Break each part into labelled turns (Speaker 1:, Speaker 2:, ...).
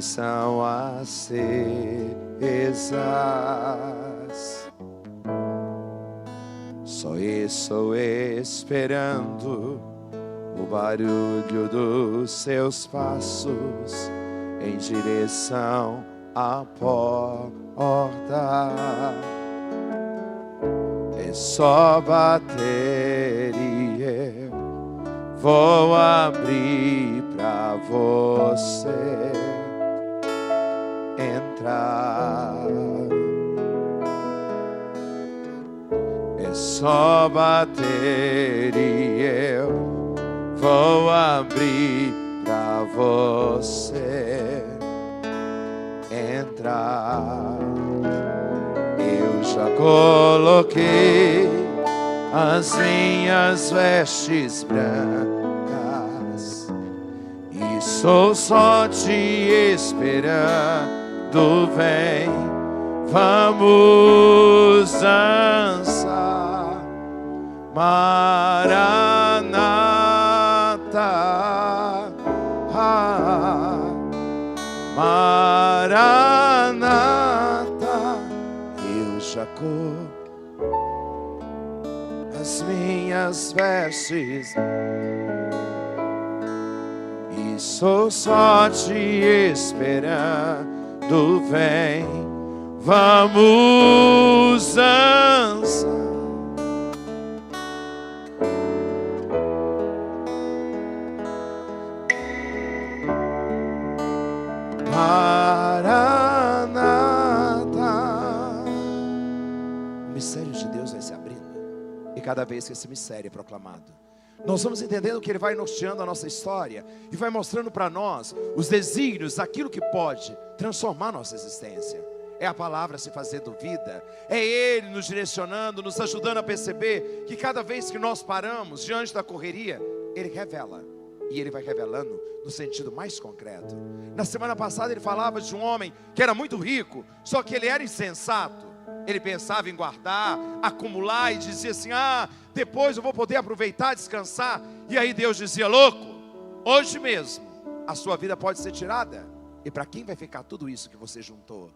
Speaker 1: são acesas. Só estou esperando o barulho dos seus passos em direção à porta. É só bater e eu vou abrir pra você entrar. É só bater e eu vou abrir pra você entrar. Eu já coloquei as minhas vestes brancas e estou só te esperando. Vem, vamos dançar, Maranata, Maranata. Eu já as minhas vestes e sou só te esperando. Vem, vamos dançar. Maranata. O mistério de Deus vai se abrindo, e cada vez que esse mistério é proclamado, nós vamos entendendo que Ele vai norteando a nossa história e vai mostrando para nós os desígnios daquilo que pode transformar a nossa existência. É a palavra se fazendo vida, é Ele nos direcionando, nos ajudando a perceber que cada vez que nós paramos diante da correria, Ele revela, e Ele vai revelando no sentido mais concreto. Na semana passada Ele falava de um homem que era muito rico, só que ele era insensato. Ele pensava em guardar, acumular e dizia assim: depois eu vou poder aproveitar, descansar. E aí Deus dizia: louco, hoje mesmo a sua vida pode ser tirada. E para quem vai ficar tudo isso que você juntou?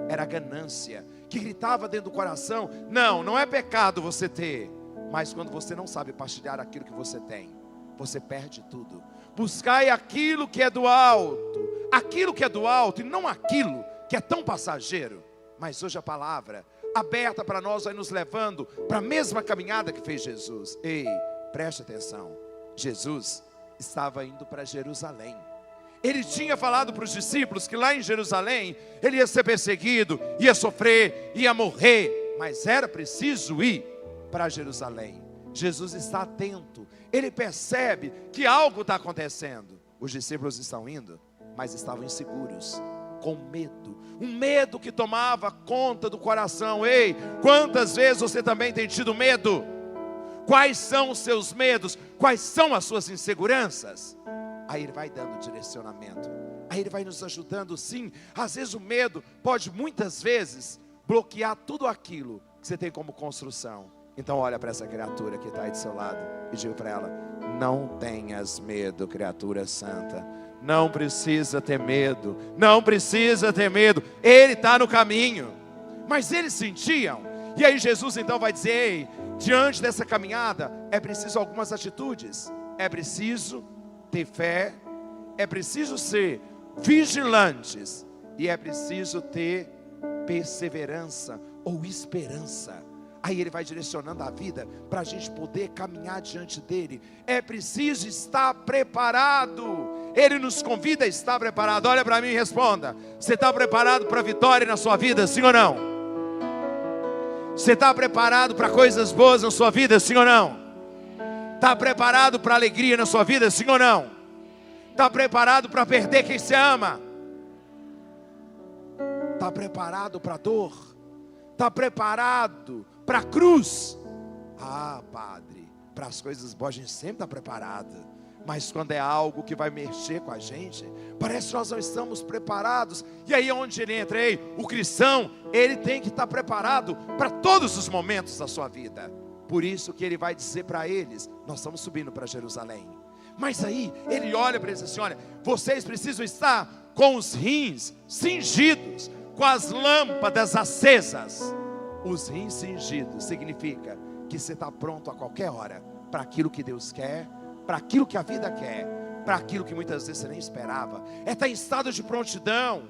Speaker 1: Era a ganância que gritava dentro do coração. Não é pecado você ter, mas quando você não sabe partilhar aquilo que você tem, você perde tudo. Buscai aquilo que é do alto, aquilo que é do alto, e não aquilo que é tão passageiro. Mas hoje a palavra aberta para nós vai nos levando para a mesma caminhada que fez Jesus. Ei, preste atenção. Jesus estava indo para Jerusalém. Ele tinha falado para os discípulos que lá em Jerusalém ele ia ser perseguido, ia sofrer, ia morrer, mas era preciso ir para Jerusalém. Jesus está atento, ele percebe que algo está acontecendo. Os discípulos estão indo, mas estavam inseguros, com medo, um medo que tomava conta do coração. Ei, quantas vezes você também tem tido medo? Quais são os seus medos? Quais são as suas inseguranças? Aí Ele vai dando direcionamento, aí Ele vai nos ajudando. Sim, às vezes o medo pode muitas vezes bloquear tudo aquilo que você tem como construção. Então olha para essa criatura que está aí do seu lado e diga para ela: não tenhas medo, criatura santa. Não precisa ter medo, não precisa ter medo. Ele está no caminho. Mas eles sentiam. E aí Jesus então vai dizer: ei, diante dessa caminhada é preciso algumas atitudes. É preciso ter fé, é preciso ser vigilantes, e é preciso ter perseverança ou esperança. Aí Ele vai direcionando a vida para a gente poder caminhar diante dEle. É preciso estar preparado. Ele nos convida a estar preparado. Olha para mim e responda: você está preparado para a vitória na sua vida, sim ou não? Você está preparado para coisas boas na sua vida, sim ou não? Está preparado para alegria na sua vida, sim ou não? Está preparado para perder quem você ama? Está preparado para a dor? Está preparado para a cruz? Padre, para as coisas boas a gente sempre está preparado, mas quando é algo que vai mexer com a gente, parece que nós não estamos preparados. E aí onde ele entra? O cristão, ele tem que estar preparado para todos os momentos da sua vida. Por isso que ele vai dizer para eles: nós estamos subindo para Jerusalém. Mas aí ele olha para eles assim: olha, vocês precisam estar com os rins cingidos, com as lâmpadas acesas. Os rins cingidos significa que você está pronto a qualquer hora para aquilo que Deus quer, para aquilo que a vida quer, para aquilo que muitas vezes você nem esperava. É estar em estado de prontidão,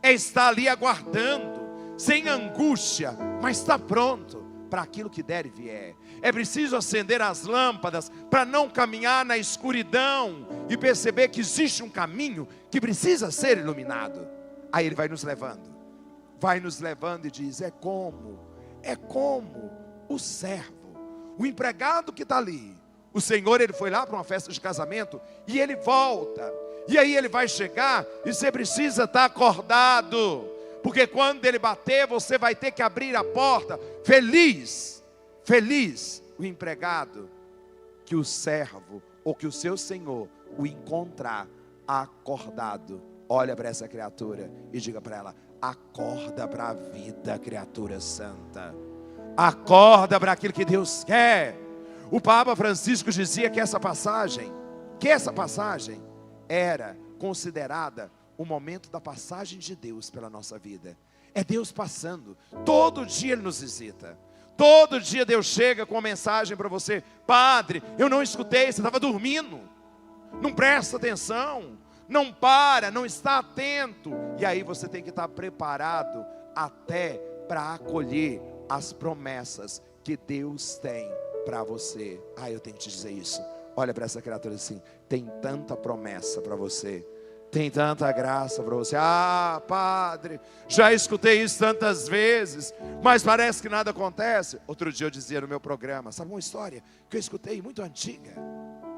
Speaker 1: é estar ali aguardando, sem angústia, mas está pronto para aquilo que der e vier. É preciso acender as lâmpadas para não caminhar na escuridão e perceber que existe um caminho que precisa ser iluminado. Aí Ele vai nos levando e diz: é como o servo, o empregado que está ali. O Senhor, Ele foi lá para uma festa de casamento e Ele volta, e aí Ele vai chegar e você precisa estar acordado, porque quando Ele bater, você vai ter que abrir a porta. Feliz o empregado que o servo, ou que o seu Senhor o encontrar acordado. Olha para essa criatura e diga para ela: acorda para a vida, criatura santa. Acorda para aquilo que Deus quer. O Papa Francisco dizia que essa passagem era considerada o momento da passagem de Deus pela nossa vida. É Deus passando. Todo dia Ele nos visita. Todo dia Deus chega com uma mensagem para você: padre, eu não escutei, você estava dormindo. Não presta atenção, não para, não está atento. E aí você tem que estar preparado até para acolher as promessas que Deus tem para você. Eu tenho que te dizer isso. Olha para essa criatura assim: tem tanta promessa para você, tem tanta graça para você. Padre, já escutei isso tantas vezes, mas parece que nada acontece. Outro dia eu dizia no meu programa, sabe uma história que eu escutei muito antiga?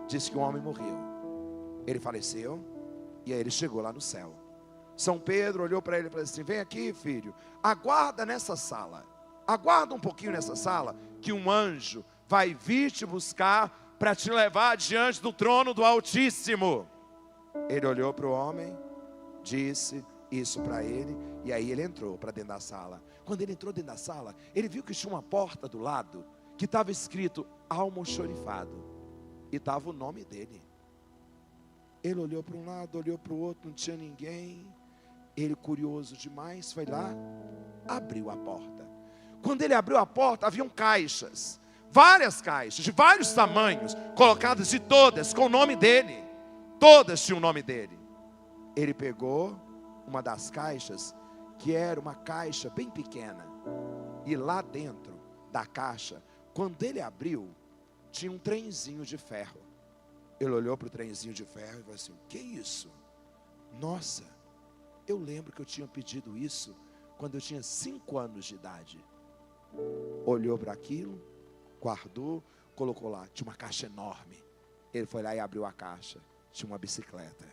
Speaker 1: Diz que um homem morreu, ele faleceu, e aí ele chegou lá no céu. São Pedro olhou para ele e falou assim: vem aqui, filho, aguarda nessa sala, aguarda um pouquinho nessa sala, que um anjo vai vir te buscar para te levar diante do trono do Altíssimo. Ele olhou para o homem, disse isso para ele, e aí ele entrou para dentro da sala. Quando ele entrou dentro da sala, ele viu que tinha uma porta do lado, que estava escrito almoxorifado, e estava o nome dele. Ele olhou para um lado, olhou para o outro, não tinha ninguém. Ele, curioso demais, foi lá, abriu a porta. Quando ele abriu a porta, haviam caixas, várias caixas, de vários tamanhos, colocadas de todas, com o nome dele. Todas tinham o nome dele. Ele pegou uma das caixas, que era uma caixa bem pequena, e lá dentro da caixa, quando ele abriu, tinha um trenzinho de ferro. Ele olhou para o trenzinho de ferro e falou assim: o que é isso? Nossa, eu lembro que eu tinha pedido isso quando eu tinha 5 anos de idade. Olhou para aquilo, guardou, colocou lá. Tinha uma caixa enorme. Ele foi lá e abriu a caixa. Tinha uma bicicleta.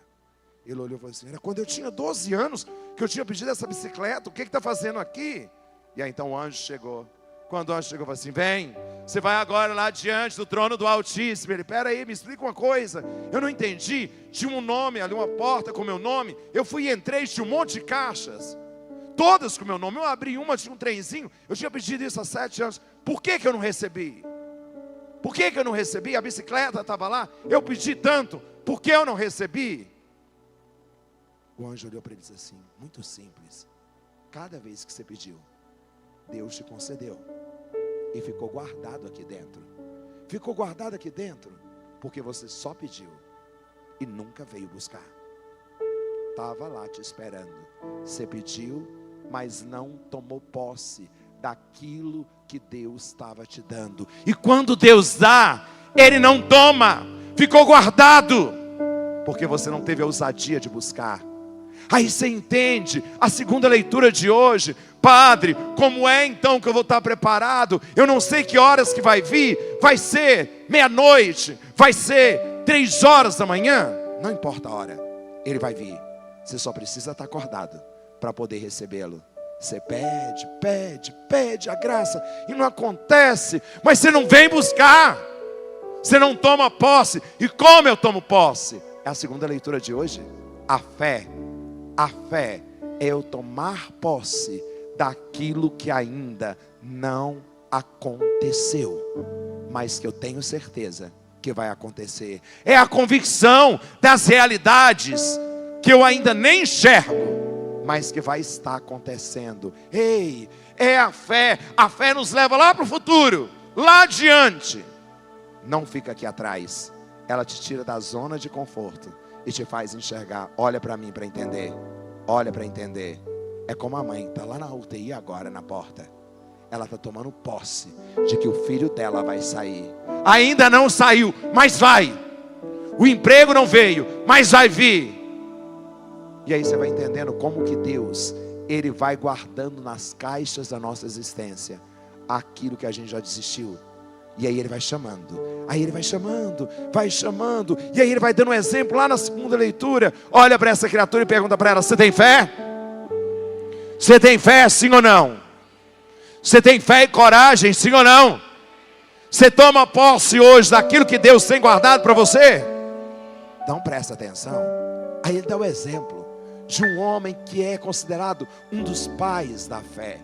Speaker 1: Ele olhou e falou assim: era quando eu tinha 12 anos que eu tinha pedido essa bicicleta. O que está fazendo aqui? E aí então o anjo chegou. Quando o anjo chegou, falou assim: vem, você vai agora lá diante do trono do Altíssimo. Ele: pera aí, me explica uma coisa, eu não entendi. Tinha um nome ali, uma porta com meu nome. Eu fui e entrei, tinha um monte de caixas, todas com meu nome. Eu abri uma, tinha um trenzinho. Eu tinha pedido isso há 7 anos. Por que eu não recebi? Por que eu não recebi? A bicicleta estava lá, eu pedi tanto, por que eu não recebi? O anjo olhou para ele e disse assim: muito simples. Cada vez que você pediu, Deus te concedeu. E ficou guardado aqui dentro. Ficou guardado aqui dentro porque você só pediu e nunca veio buscar. Estava lá te esperando. Você pediu, mas não tomou posse daquilo que Deus estava te dando. E quando Deus dá, Ele não toma. Ficou guardado porque você não teve a ousadia de buscar. Aí você entende a segunda leitura de hoje. Padre, como é então que eu vou estar preparado? Eu não sei que horas que vai vir. Vai ser meia-noite, vai ser 3 horas da manhã. Não importa a hora, Ele vai vir. Você só precisa estar acordado para poder recebê-lo. Você pede a graça e não acontece. Mas você não vem buscar, você não toma posse. E como eu tomo posse? É a segunda leitura de hoje. A fé é eu tomar posse daquilo que ainda não aconteceu, mas que eu tenho certeza que vai acontecer. É a convicção das realidades que eu ainda nem enxergo, mas que vai estar acontecendo. Ei, é a fé nos leva lá para o futuro, lá adiante. Não fica aqui atrás, ela te tira da zona de conforto e te faz enxergar. Olha para mim para entender, olha para entender. É como a mãe, está lá na UTI agora na porta, ela está tomando posse de que o filho dela vai sair. Ainda não saiu, mas vai. O emprego não veio, mas vai vir. E aí você vai entendendo como que Deus, Ele vai guardando nas caixas da nossa existência aquilo que a gente já desistiu. E aí Ele vai chamando, aí Ele vai chamando, e aí Ele vai dando um exemplo lá na segunda leitura. Olha para essa criatura e pergunta para ela: você tem fé? Você tem fé, sim ou não? Você tem fé e coragem, sim ou não? Você toma posse hoje daquilo que Deus tem guardado para você? Então presta atenção. Aí ele dá o exemplo de um homem que é considerado um dos pais da fé.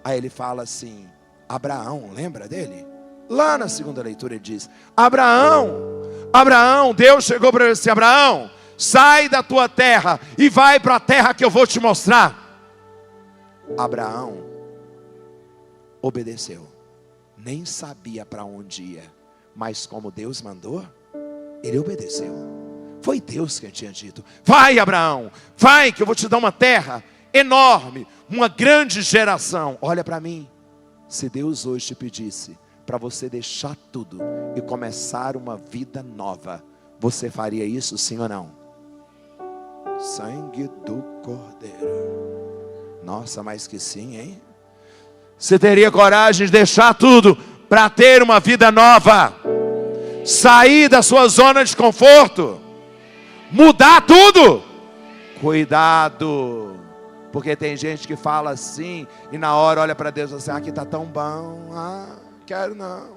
Speaker 1: Aí ele fala assim: Abraão, lembra dele? Lá na segunda leitura ele diz: Abraão, Deus chegou para ele assim: Abraão, sai da tua terra e vai para a terra que eu vou te mostrar. Abraão obedeceu, nem sabia para onde ia, mas como Deus mandou, ele obedeceu. Foi Deus que tinha dito: vai, Abraão, vai que eu vou te dar uma terra enorme, uma grande geração. Olha para mim, se Deus hoje te pedisse para você deixar tudo e começar uma vida nova, você faria isso, sim ou não? Sangue do Cordeiro. Nossa, mas que sim, hein? Você teria coragem de deixar tudo para ter uma vida nova, sair da sua zona de conforto, mudar tudo? Cuidado, porque tem gente que fala assim e na hora olha para Deus e diz assim: aqui está tão bom, quero não,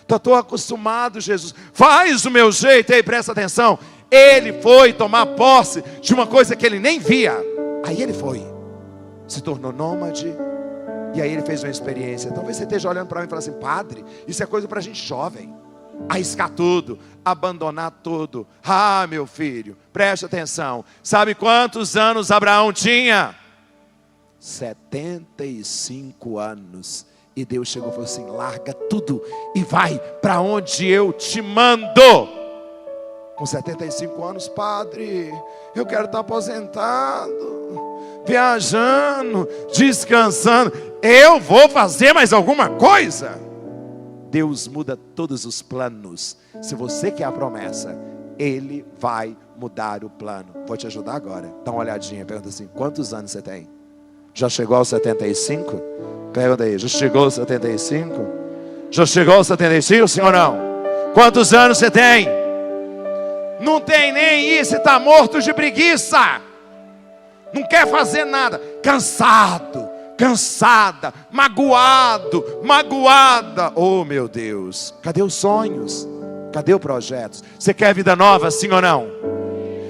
Speaker 1: estou acostumado. Jesus, faz o meu jeito. Aí presta atenção, ele foi tomar posse de uma coisa que ele nem via. Aí ele foi, se tornou nômade. E aí ele fez uma experiência. Talvez você esteja olhando para mim e falando assim: padre, isso é coisa para gente jovem. Arriscar tudo, abandonar tudo. Meu filho, preste atenção. Sabe quantos anos Abraão tinha? 75 anos. E Deus chegou e falou assim: larga tudo e vai para onde eu te mando. Com 75 anos, padre, eu quero estar aposentado, viajando, descansando. Eu vou fazer mais alguma coisa? Deus muda todos os planos. Se você quer a promessa, Ele vai mudar o plano. Vou te ajudar agora. Dá uma olhadinha, pergunta assim: quantos anos você tem? Já chegou aos 75? Pergunta aí, já chegou aos 75? Já chegou aos 75, sim ou não? Quantos anos você tem? Não tem nem isso, está morto de preguiça. Não quer fazer nada. Cansado, cansada, magoada. Oh meu Deus, cadê os sonhos? Cadê os projetos? Você quer vida nova, sim ou não?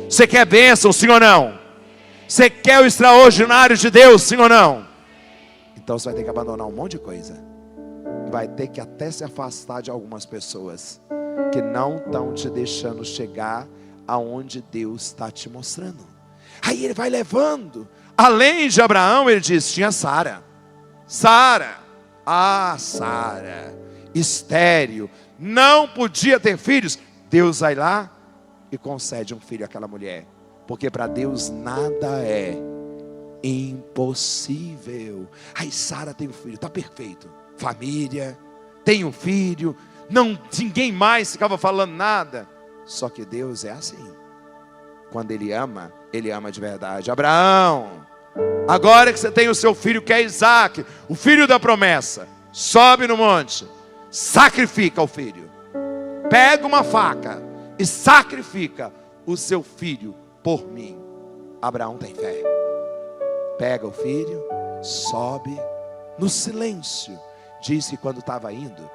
Speaker 1: Você quer bênção, sim ou não? Você quer o extraordinário de Deus, sim ou não? Então você vai ter que abandonar um monte de coisa. Vai ter que até se afastar de algumas pessoas que não estão te deixando chegar aonde Deus está te mostrando. Aí ele vai levando. Além de Abraão, ele diz, tinha Sara, estéril, não podia ter filhos. Deus vai lá e concede um filho àquela mulher, porque para Deus nada é impossível. Aí Sara tem um filho, está perfeito, família, tem um filho, não, ninguém mais ficava falando nada. Só que Deus é assim, quando Ele ama de verdade. Abraão, agora que você tem o seu filho, que é Isaac, o filho da promessa, sobe no monte, sacrifica o filho, pega uma faca e sacrifica o seu filho por mim. Abraão tem fé, pega o filho, sobe no silêncio. Diz que quando estava indo,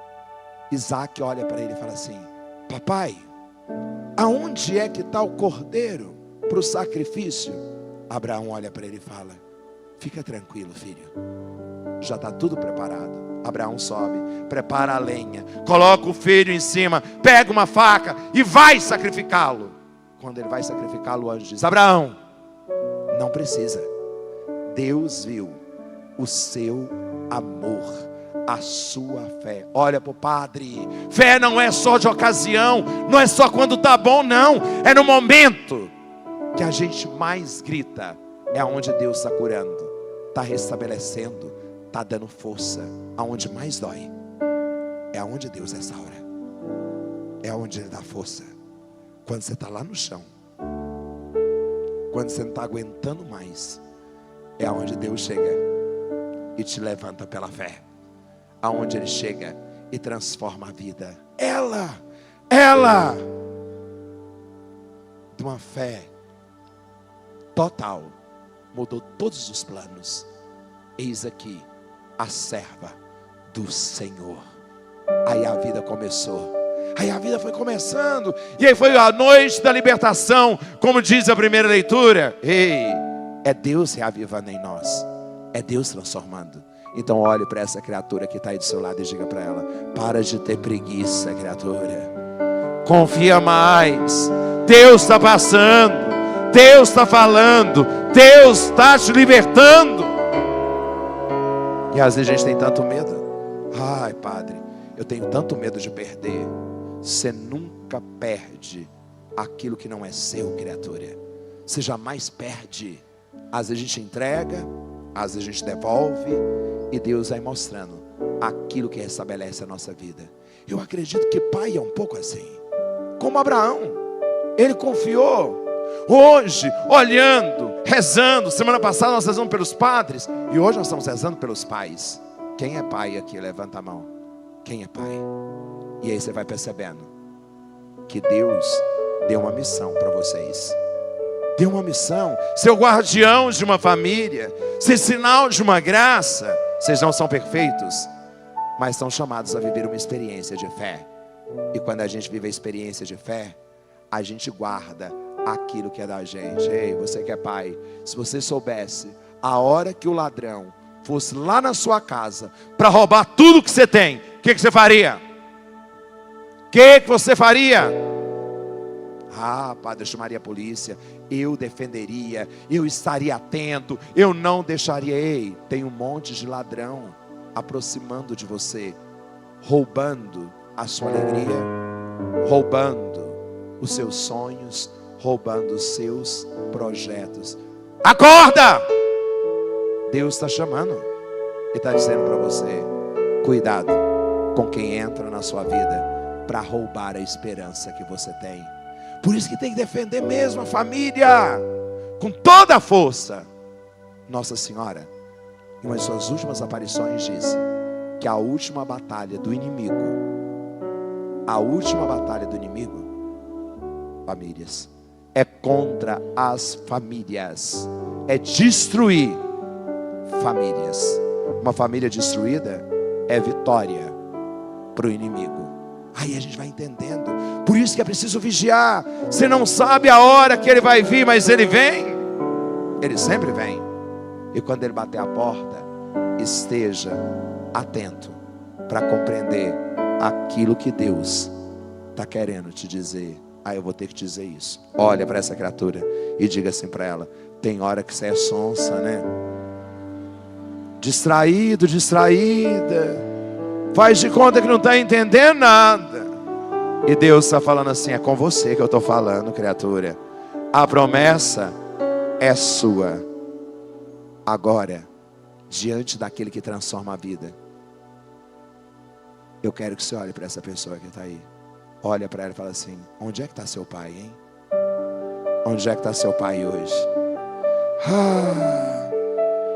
Speaker 1: Isaac olha para ele e fala assim: papai, aonde é que está o cordeiro para o sacrifício? Abraão olha para ele e fala: fica tranquilo, filho, já está tudo preparado. Abraão sobe, prepara a lenha, coloca o filho em cima, pega uma faca e vai sacrificá-lo. Quando ele vai sacrificá-lo, o anjo diz: Abraão, Não precisa. Deus viu o seu amor, a sua fé. Olha para o Padre. Fé não é só de ocasião, não é só quando está bom, não. É no momento que a gente mais grita. É onde Deus está curando, está restabelecendo, está dando força. Aonde mais dói, é aonde Deus restaura. É onde Ele dá força. Quando você está lá no chão, quando você não está aguentando mais, é aonde Deus chega e te levanta pela fé. Aonde Ele chega e transforma a vida. Ela, de uma fé total, mudou todos os planos. Eis aqui a serva do Senhor. Aí a vida começou. Aí a vida foi começando. E aí foi a noite da libertação. Como diz a primeira leitura. Ei, é Deus reavivando em nós. É Deus transformando. Então olhe para essa criatura que está aí do seu lado e diga para ela: para de ter preguiça, criatura. Confia mais. Deus está passando. Deus está falando. Deus está te libertando. E às vezes a gente tem tanto medo. Ai, Padre, eu tenho tanto medo de perder. Você nunca perde aquilo que não é seu, criatura. Você jamais perde. Às vezes a gente entrega, às vezes a gente devolve, e Deus vai mostrando aquilo que restabelece a nossa vida. Eu acredito que pai é um pouco assim. Como Abraão, ele confiou. Hoje, olhando, rezando. Semana passada nós rezamos pelos padres, e hoje nós estamos rezando pelos pais. Quem é pai aqui? Levanta a mão. Quem é pai? E aí você vai percebendo que Deus deu uma missão para vocês. Deu uma missão. Ser o guardião de uma família, ser sinal de uma graça. Vocês não são perfeitos, mas estão chamados a viver uma experiência de fé. E quando a gente vive a experiência de fé, a gente guarda aquilo que é da gente. Ei, você que é pai, se você soubesse a hora que o ladrão fosse lá na sua casa para roubar tudo que você tem, o que você faria? O que você faria? Ah, Padre, eu chamaria a polícia, eu defenderia, eu estaria atento, eu não deixaria. Ei, tem um monte de ladrão aproximando de você, roubando a sua alegria, roubando os seus sonhos, roubando os seus projetos. Acorda! Deus está chamando e está dizendo para você: cuidado com quem entra na sua vida para roubar a esperança que você tem. Por isso que tem que defender mesmo a família com toda a força. Nossa Senhora, em uma de suas últimas aparições, diz que a última batalha do inimigo, famílias, é contra as famílias, é destruir famílias. Uma família destruída é vitória para o inimigo. Aí a gente vai entendendo. Por isso que é preciso vigiar. Você não sabe a hora que ele vai vir, mas ele vem. Ele sempre vem. E quando ele bater a porta, esteja atento para compreender aquilo que Deus está querendo te dizer. Ah, eu vou ter que dizer isso. Olha para essa criatura e diga assim para ela: tem hora que você é sonsa, né? Distraído, distraída, faz de conta que não está entendendo nada. E Deus está falando assim: é com você que eu estou falando, criatura. A promessa é sua. Agora, diante daquele que transforma a vida, eu quero que você olhe para essa pessoa que está aí. Olha para ela e fala assim: onde é que está seu pai, hein? Onde é que está seu pai hoje?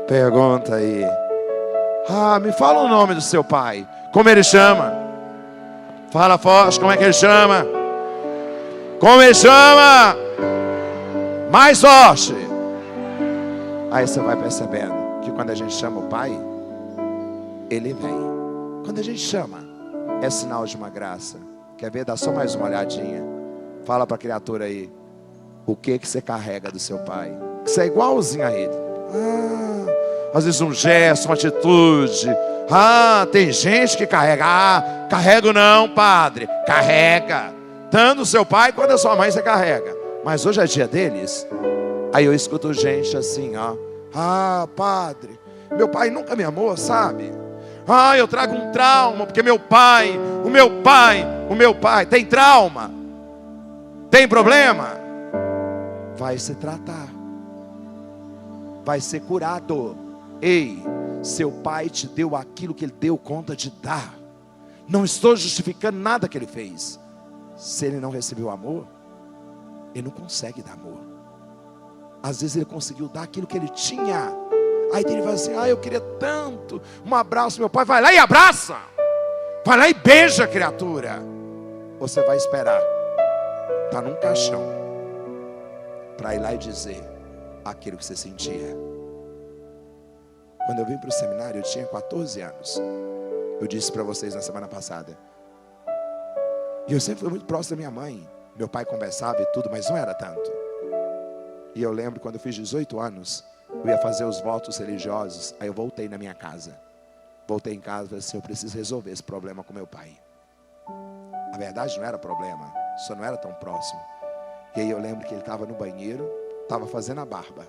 Speaker 1: Pergunta aí. Me fala o nome do seu pai. Como ele chama? Fala forte, como é que ele chama? Como ele chama? Mais forte. Aí você vai percebendo que quando a gente chama o pai, ele vem. Quando a gente chama, é sinal de uma graça. Quer ver? Dá só mais uma olhadinha. Fala para a criatura aí: o que você carrega do seu pai? Que você é igualzinho a ele. Às vezes um gesto, uma atitude. Tem gente que carrega. Carrego não, padre. Carrega. Tanto o seu pai quanto a sua mãe você carrega. Mas hoje é dia deles. Aí eu escuto gente assim, ó. Ah, padre, meu pai nunca me amou, sabe? Ah, eu trago um trauma, porque o meu pai tem trauma, tem problema. Vai se tratar, vai ser curado. Ei, seu pai te deu aquilo que ele deu conta de dar. Não estou justificando nada que ele fez. Se ele não recebeu amor, ele não consegue dar amor. Às vezes ele conseguiu dar aquilo que ele tinha. Aí ele vai assim, eu queria tanto um abraço. Meu pai vai lá e abraça. Vai lá e beija a criatura. Você vai esperar tá num caixão para ir lá e dizer aquilo que você sentia. Quando eu vim para o seminário, eu tinha 14 anos. Eu disse para vocês na semana passada. E eu sempre fui muito próximo da minha mãe. Meu pai conversava e tudo, mas não era tanto. E eu lembro quando eu fiz 18 anos, eu ia fazer os votos religiosos. Aí eu voltei na minha casa. Voltei em casa e falei assim, eu preciso resolver esse problema com meu pai. A verdade não era problema, só não era tão próximo. E aí eu lembro que ele estava no banheiro, estava fazendo a barba.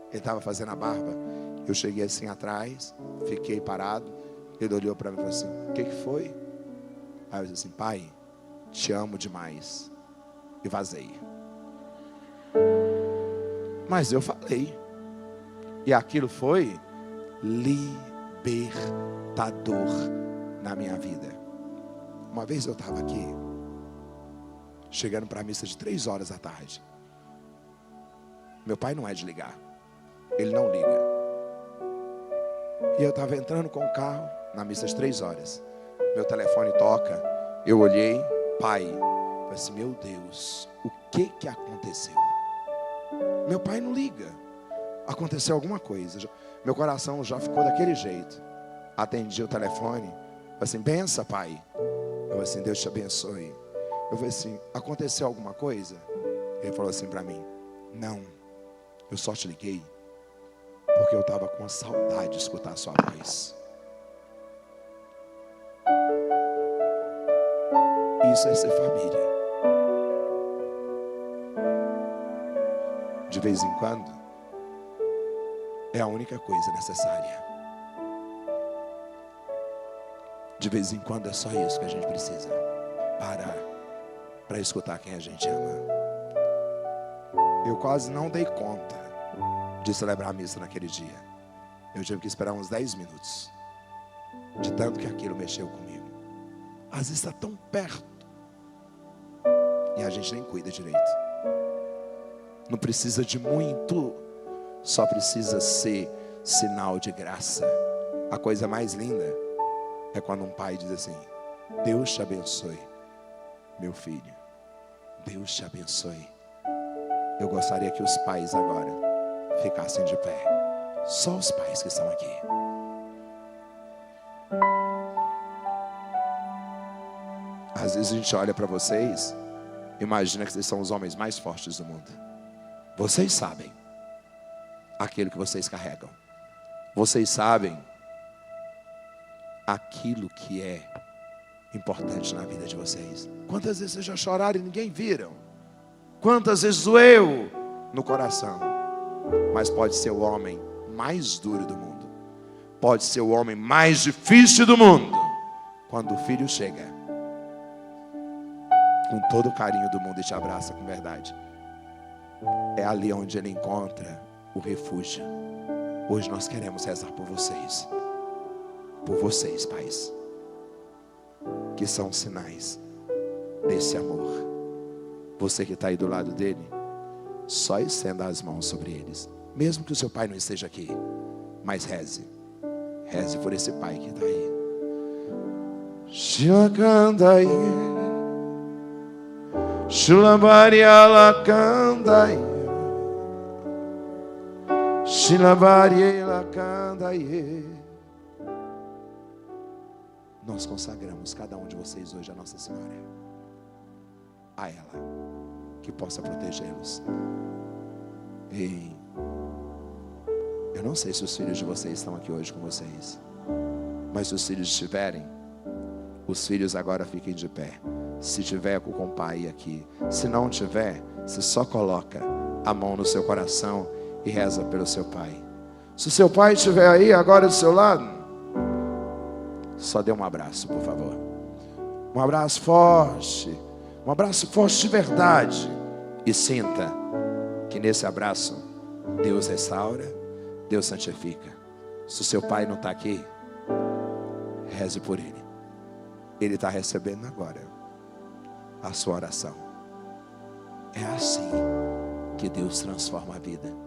Speaker 1: Ele estava fazendo a barba. Eu cheguei assim atrás, fiquei parado. Ele olhou para mim e falou assim, o que foi? Aí eu disse assim, pai, te amo demais. E vazei. Mas eu falei. E aquilo foi libertador na minha vida. Uma vez eu estava aqui, chegando para a missa de 3 horas da tarde. Meu pai não é de ligar. Ele não liga. E eu estava entrando com o carro na missa de 3 horas. Meu telefone toca. Eu olhei, pai. Falei assim, meu Deus, o que aconteceu? Meu pai não liga. Aconteceu alguma coisa. Meu coração já ficou daquele jeito. Atendi o telefone. Falei assim, bença, pai. Eu falei assim, Deus te abençoe. Eu falei assim, aconteceu alguma coisa? Ele falou assim para mim, não, eu só te liguei porque eu estava com uma saudade de escutar a sua voz. Isso é ser família. De vez em quando, é a única coisa necessária. De vez em quando é só isso que a gente precisa. Parar para escutar quem a gente ama. Eu quase não dei conta de celebrar a missa naquele dia. Eu tive que esperar uns 10 minutos. De tanto que aquilo mexeu comigo. Às vezes está tão perto e a gente nem cuida direito. Não precisa de muito, só precisa ser sinal de graça. A coisa mais linda é quando um pai diz assim, Deus te abençoe, meu filho. Deus te abençoe. Eu gostaria que os pais agora ficassem de pé. Só os pais que estão aqui. Às vezes a gente olha para vocês, imagina que vocês são os homens mais fortes do mundo. Vocês sabem aquilo que vocês carregam. Vocês sabem aquilo que é importante na vida de vocês. Quantas vezes vocês já choraram e ninguém viram? Quantas vezes doeu no coração? Mas pode ser o homem mais duro do mundo. Pode ser o homem mais difícil do mundo. Quando o filho chega com todo o carinho do mundo e te abraça com verdade, é ali onde ele encontra o refúgio. Hoje nós queremos rezar por vocês. Por vocês, pais, que são sinais desse amor. Você que está aí do lado dele, só estenda as mãos sobre eles. Mesmo que o seu pai não esteja aqui, mas reze. Reze por esse pai que está aí. Shilakandai, Shulabarialakandai, Shilabarialakandai. Nós consagramos cada um de vocês hoje a Nossa Senhora, a ela, que possa protegê-los. E eu não sei se os filhos de vocês estão aqui hoje com vocês, mas se os filhos estiverem, os filhos agora fiquem de pé. Se tiver com o pai aqui, se não tiver, você só coloca a mão no seu coração e reza pelo seu pai. Se o seu pai estiver aí agora do seu lado, só dê um abraço, por favor. Um abraço forte de verdade. E sinta que nesse abraço Deus restaura, Deus santifica. Se o seu pai não está aqui, reze por ele. Ele está recebendo agora a sua oração. É assim que Deus transforma a vida.